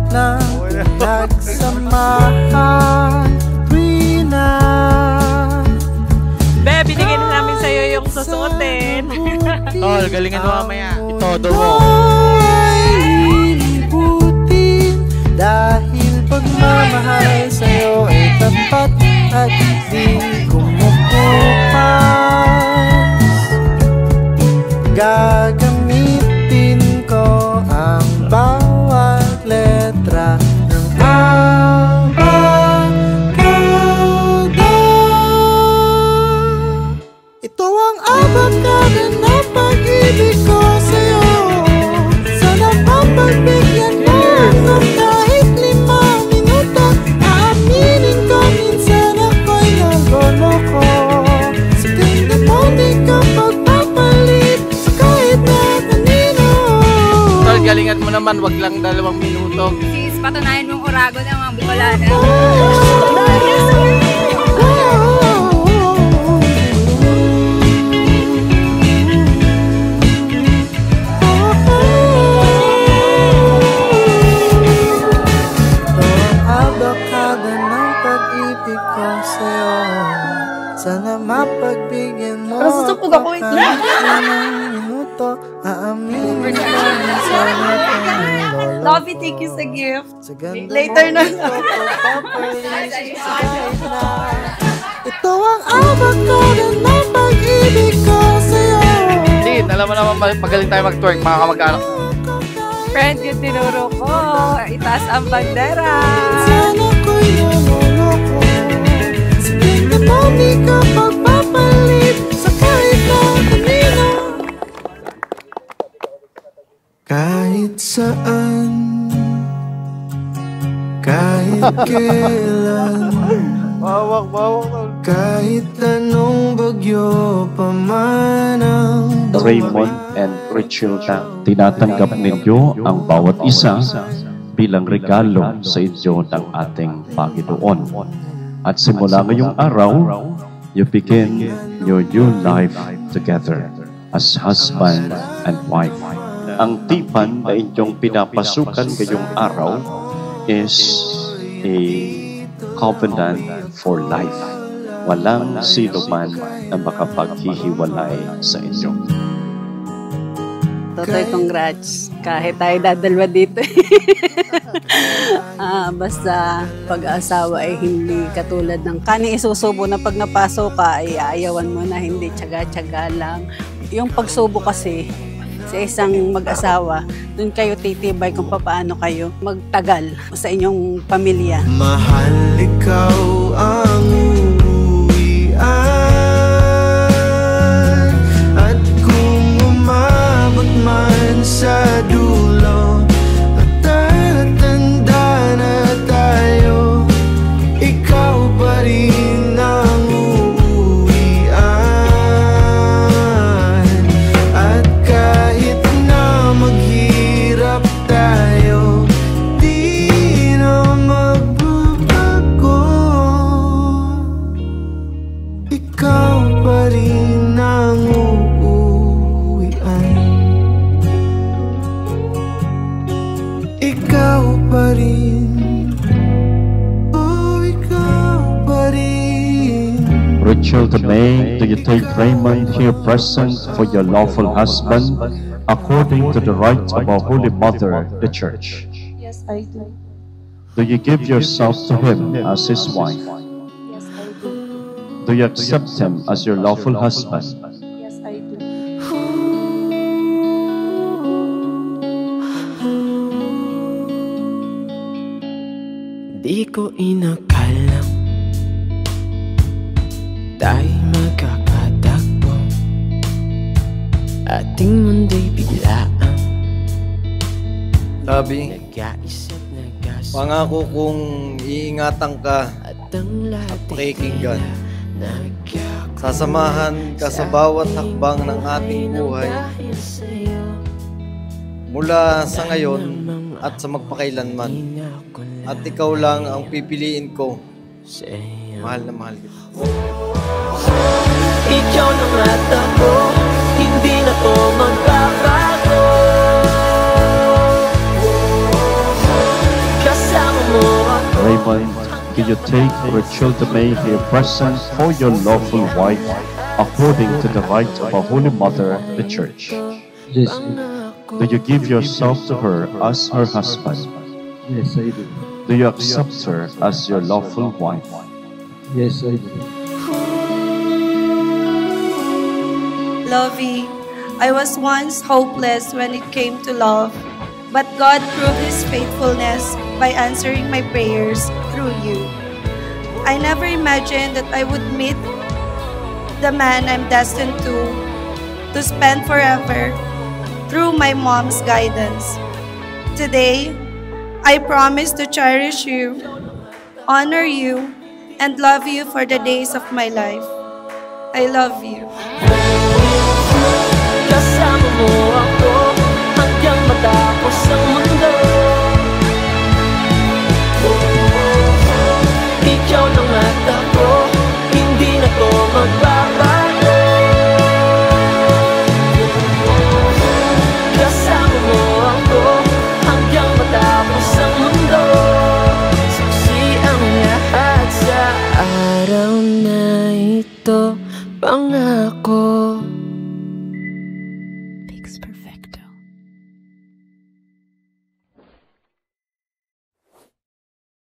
ng nagsamahan. Rina, Be, binigyan na namin sa'yo yung susuotin. Tol, galingan mo mamaya. Itodo mo. Ilibutin dahil pagmamahal sa'yo ay tapat at di kumukupas. Gagamitin ko ang bawat letra ng abakada. Ito ang abakada na pag-ibig ko sa'yo. Sana mapagbigyan mo ng kahit 5 minuto. Aaminin ko minsan ako'y naloloko. Sa tingin mo di ka magpapalit sa kahit na kanino. Tol, galingan mo naman. Wag lang 2 minuto. Sis, patunayan mong urago ng mga Bicolana. Sana mapagbigyan mo Susupog ako, wait lang. minuto. Aaminin ko sana kung Lovey, thank you sa gift. sa ganda Later na. Ito ang abakada ng pag-ibig ko sa'yo. Din, alam mo naman magaling tayo mag-twerk, mga kamag-anak. Friend, yung tinuro ko. Itaas ang bandera. Sana ko'y naloloko. Sa tingin mo di ka magpapalit sa kahit na kanino. Kahit saan, kahit kailan, kahit anong bagyo paman ang Raymond and Richelda, tinatanggap ninyo ang bawat isa bilang regalo sa inyo ng ating Panginoon. At simula ngayong araw, you begin your new life together as husband and wife. Ang tipan na inyong pinapasukan ngayong araw is a covenant for life. Walang sino man na makapaghihiwalay sa inyo. Totoy, congrats. Kahit tayo dadalwa dito. Basta pag-aasawa ay hindi katulad ng kani isusubo na pag napasok ka ay aayawan mo na, hindi tsaga-tsaga lang. Yung pagsubo kasi sa isang mag-asawa, dun kayo titibay kung paano kayo magtagal sa inyong pamilya. Mahal, ikaw ang uwian. At kung umabot man sa dulo at tatanda na tayo, ikaw pa rin ang uuwian. At kahit na maghirap tayo, di na magbabago. Ikaw pa rin ang uuwian. Ikaw pa rin. Oh, ikaw pa rin. Rachel, today, do you take Raymond here present for your lawful husband according to the rites of our Holy Mother, the Church? Yes, I do. Do you give yourself to him as his wife? Yes, I do. Do you accept him as your lawful husband? Yes, I do. Di ko inakalang tayo magkakatagpo. Ating mundo'y biglaan. Sabi, Nag-aisip, nag-asip pangako kung iingatan ka, at ang lahat ay pakikinggan. nagkakaroon. Sasamahan ka sa bawat hakbang ng ating buhay Dahil sa'yo, mula sa ngayon at sa magpakailanman. ako lang At ikaw lang ang pipiliin ko. sa'yo. Mahal na mahal kita. Ikaw na at ako, hindi na to magbabago. Raymond, do you take Rachel to make a present for your lawful wife according to the right of a Holy Mother, the Church? Yes, Do you give yourself to her as her husband? yes, I do. Do you accept her as your lawful wife? Yes, I do. Lovey, I was once hopeless when it came to love, but God proved His faithfulness by answering my prayers through you. I never imagined that I would meet the man I'm destined to spend forever through my mom's guidance. Today, I promise to cherish you, honor you, and love you for the days of my life. I love you.